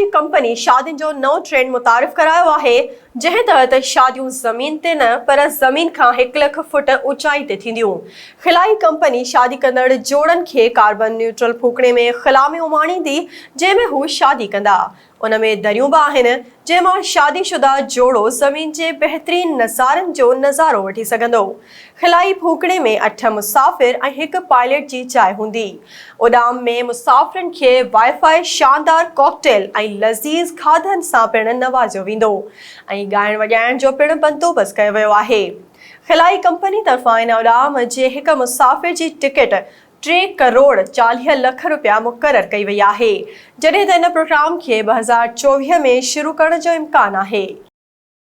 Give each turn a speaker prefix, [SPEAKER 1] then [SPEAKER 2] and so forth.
[SPEAKER 1] जी company शादियुनि जो नओं ट्रेंड मुतारिफ़ करायो आहे, जंहिं तहत शादियूं ज़मीन ते न पर ज़मीन खां 1 लख फुट ऊचाई ते थींदियूं। खिलाई कंपनी शादी कंदड़ जोड़नि खे कार्बन न्यूट्रल फूकणे में ख़िलामी उमाणींदी, जंहिं में हू शादी कंदा। उन में दरियूं बि आहिनि, जंहिं मां शादीशुदा जोड़ो ज़मीन जे बहितरीन नज़ारनि जो नज़ारो वठी सघंदो। खिलाई फूकणे में 8 मुसाफ़िर ऐं 1 पायलट जी जाइ हूंदी। उॾाम में मुसाफ़िरनि खे वाईफाई, शानदार कॉकटेल ऐं लज़ीज़ खाधनि सां पिणु नवाज़ियो वेंदो ऐं ॻाइण वॼाइण जो पिणु बंदोबस्तु कयो वियो आहे। खिलाई कंपनी तरफ़ां इन उॾाम जे 1 मुसाफ़िर जी टिकट 3 करोड़ 40 लख रुपया मुक़ररु कई वई आहे, जॾहिं त इन प्रोग्राम खे 2024 में शुरू करण जो इम्कान आहे।